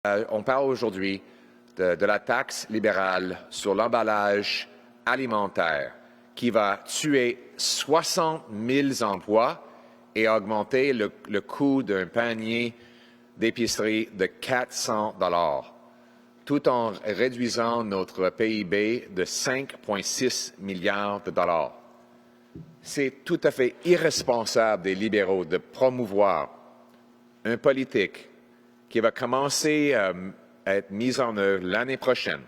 On parle aujourd'hui de la taxe libérale sur l'emballage alimentaire qui va tuer 60 000 emplois et augmenter le coût d'un panier d'épicerie de 400 $, tout en réduisant notre PIB de 5,6 milliards de dollars. C'est tout à fait irresponsable des libéraux de promouvoir un politique qui va commencer à être mise en œuvre l'année prochaine,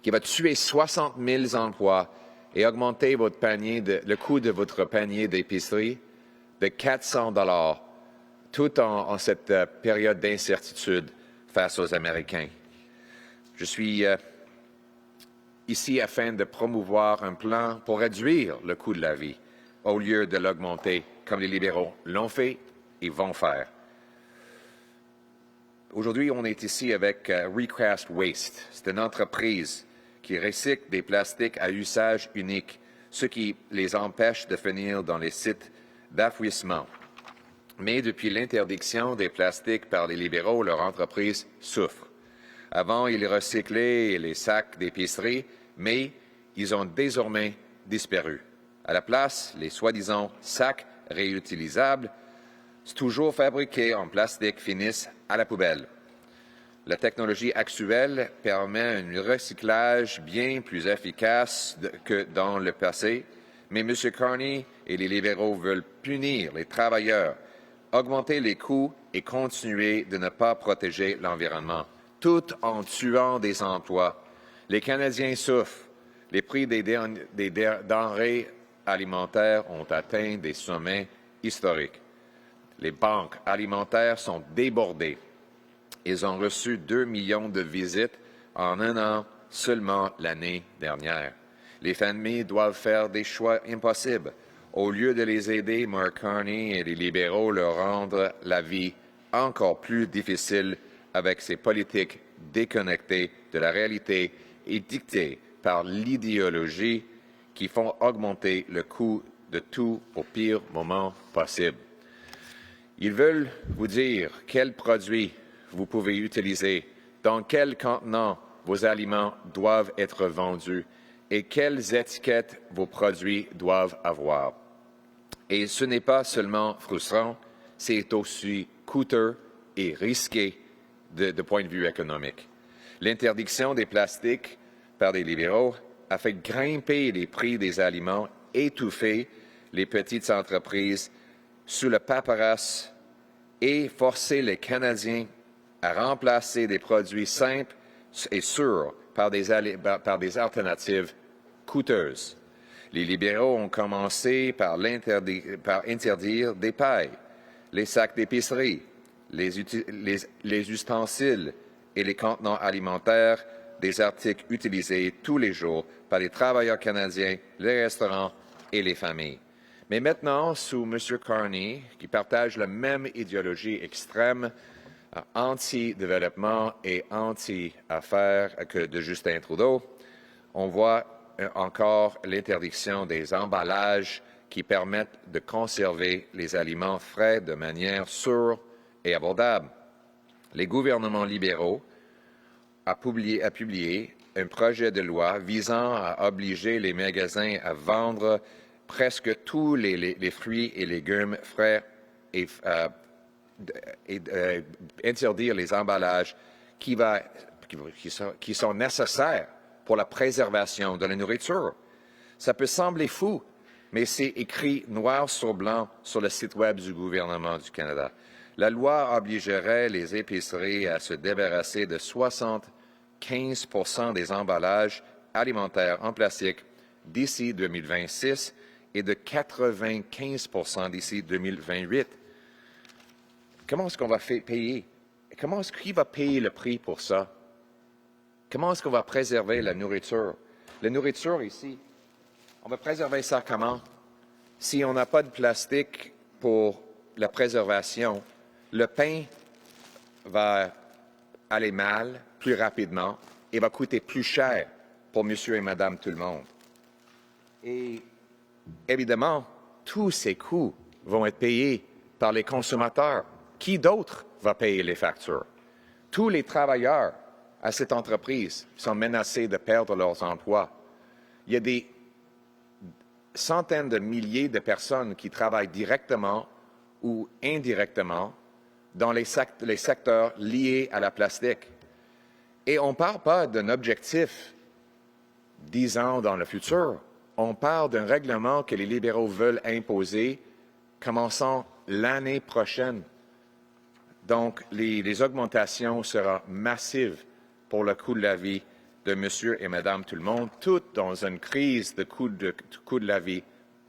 qui va tuer 60 000 emplois et augmenter le coût de votre panier d'épicerie de 400 $, tout en cette période d'incertitude face aux Américains. Je suis ici afin de promouvoir un plan pour réduire le coût de la vie, au lieu de l'augmenter comme les libéraux l'ont fait et vont faire. Aujourd'hui, on est ici avec Recast Waste. C'est une entreprise qui recycle des plastiques à usage unique, ce qui les empêche de finir dans les sites d'enfouissement. Mais depuis l'interdiction des plastiques par les libéraux, leur entreprise souffre. Avant, ils recyclaient les sacs d'épicerie, mais ils ont désormais disparu. À la place, les soi-disant sacs réutilisables, toujours fabriqués en plastique, finissent à la poubelle. La technologie actuelle permet un recyclage bien plus efficace que dans le passé, mais M. Carney et les libéraux veulent punir les travailleurs, augmenter les coûts et continuer de ne pas protéger l'environnement, tout en tuant des emplois. Les Canadiens souffrent. Les prix des denrées alimentaires ont atteint des sommets historiques. Les banques alimentaires sont débordées. Ils ont reçu 2 millions de visites en un an seulement l'année dernière. Les familles doivent faire des choix impossibles. Au lieu de les aider, Mark Carney et les libéraux leur rendent la vie encore plus difficile avec ces politiques déconnectées de la réalité et dictées par l'idéologie qui font augmenter le coût de tout au pire moment possible. Ils veulent vous dire quels produits vous pouvez utiliser, dans quel contenant vos aliments doivent être vendus et quelles étiquettes vos produits doivent avoir. Et ce n'est pas seulement frustrant, c'est aussi coûteux et risqué de point de vue économique. L'interdiction des plastiques par les libéraux a fait grimper les prix des aliments, étouffer les petites entreprises sous le paperasse et forcer les Canadiens à remplacer des produits simples et sûrs par des alternatives coûteuses. Les libéraux ont commencé par interdire des pailles, les sacs d'épicerie, les ustensiles et les contenants alimentaires, des articles utilisés tous les jours par les travailleurs canadiens, les restaurants et les familles. Mais maintenant, sous M. Carney, qui partage la même idéologie extrême, anti-développement et anti-affaires que de Justin Trudeau, on voit encore l'interdiction des emballages qui permettent de conserver les aliments frais de manière sûre et abordable. Les gouvernements libéraux ont publié un projet de loi visant à obliger les magasins à vendre presque tous les fruits et légumes frais et interdire les emballages qui sont nécessaires pour la préservation de la nourriture. Ça peut sembler fou, mais c'est écrit noir sur blanc sur le site Web du gouvernement du Canada. La loi obligerait les épiceries à se débarrasser de 75 % des emballages alimentaires en plastique d'ici 2026 et de 95 % d'ici 2028. Comment est-ce qu'on va payer? Qui va payer le prix pour ça? Comment est-ce qu'on va préserver la nourriture? La nourriture ici, on va préserver ça comment? Si on n'a pas de plastique pour la préservation, le pain va aller mal plus rapidement et va coûter plus cher pour monsieur et madame tout le monde. Et évidemment, tous ces coûts vont être payés par les consommateurs. Qui d'autre va payer les factures? Tous les travailleurs à cette entreprise sont menacés de perdre leurs emplois. Il y a des centaines de milliers de personnes qui travaillent directement ou indirectement dans les secteurs liés à la plastique. Et on ne parle pas d'un objectif 10 ans dans le futur. On parle d'un règlement que les libéraux veulent imposer commençant l'année prochaine. Donc, les augmentations seront massives pour le coût de la vie de monsieur et madame tout le monde, tout dans une crise de coût de la vie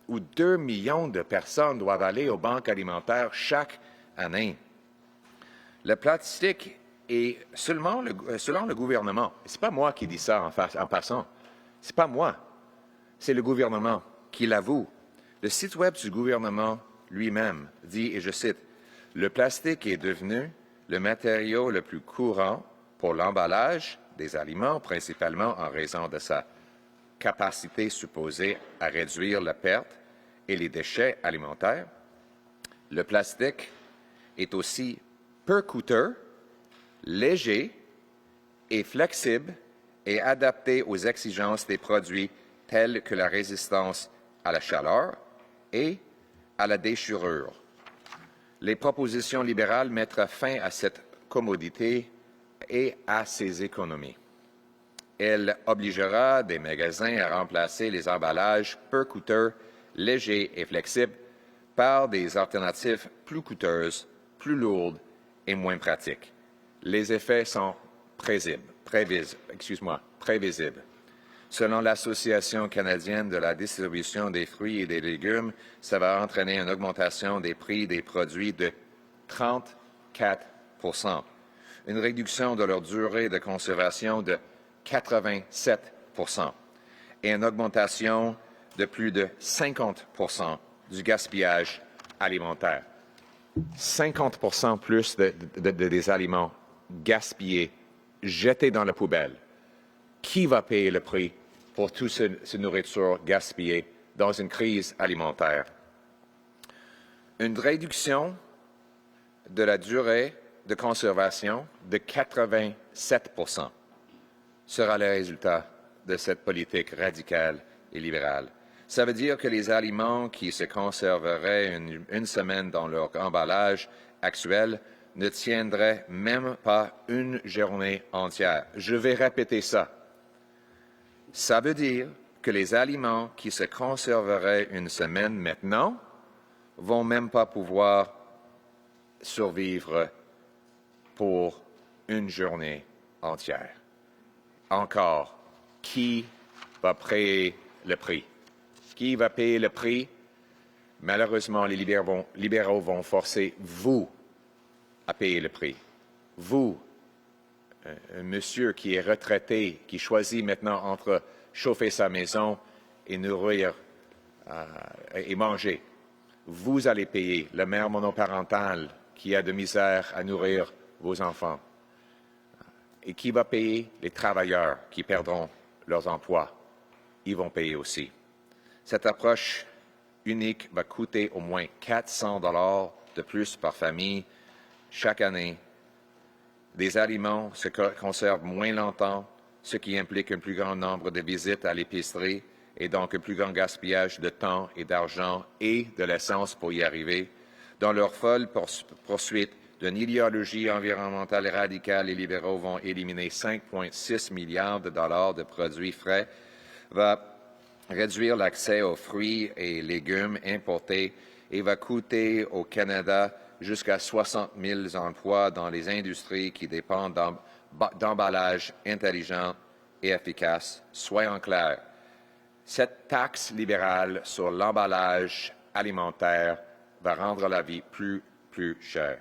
où 2 millions de personnes doivent aller aux banques alimentaires chaque année. Le plastique est selon le gouvernement, ce n'est pas moi qui dis ça en passant, ce n'est pas moi, c'est le gouvernement qui l'avoue. Le site web du gouvernement lui-même dit, et je cite, « Le plastique est devenu le matériau le plus courant pour l'emballage des aliments, principalement en raison de sa capacité supposée à réduire la perte et les déchets alimentaires. Le plastique est aussi peu coûteux, léger et flexible et adapté aux exigences des produits tels que la résistance à la chaleur et à la déchirure. Les propositions libérales mettront fin à cette commodité et à ses économies. Elle obligera des magasins à remplacer les emballages peu coûteux, légers et flexibles par des alternatives plus coûteuses, plus lourdes et moins pratiques. Les effets sont prévisibles. Selon l'Association canadienne de la distribution des fruits et des légumes, ça va entraîner une augmentation des prix des produits de 34 %, une réduction de leur durée de conservation de 87 % et une augmentation de plus de 50 % du gaspillage alimentaire. 50 % plus des aliments gaspillés, jetés dans la poubelle. Qui va payer le prix pour toute cette nourriture gaspillée dans une crise alimentaire? Une réduction de la durée de conservation de 87 % sera le résultat de cette politique radicale et libérale. Ça veut dire que les aliments qui se conserveraient une semaine dans leur emballage actuel ne tiendraient même pas une journée entière. Je vais répéter ça. Ça veut dire que les aliments qui se conserveraient une semaine maintenant vont même pas pouvoir survivre pour une journée entière. Encore, qui va payer le prix? Qui va payer le prix? Malheureusement, les libéraux vont forcer vous à payer le prix. Vous, un monsieur qui est retraité, qui choisit maintenant entre chauffer sa maison et nourrir et manger. Vous allez payer, la mère monoparentale qui a de misère à nourrir vos enfants. Et qui va payer? Les travailleurs qui perdront leurs emplois. Ils vont payer aussi. Cette approche unique va coûter au moins 400 $ de plus par famille chaque année. Des aliments se conservent moins longtemps, ce qui implique un plus grand nombre de visites à l'épicerie et donc un plus grand gaspillage de temps et d'argent et de l'essence pour y arriver. Dans leur folle poursuite d'une idéologie environnementale radicale, les libéraux vont éliminer 5,6 milliards de dollars de produits frais, va réduire l'accès aux fruits et légumes importés et va coûter au Canada jusqu'à 60 000 emplois dans les industries qui dépendent d'emballages intelligents et efficaces. Soyons clairs, cette taxe libérale sur l'emballage alimentaire va rendre la vie plus chère.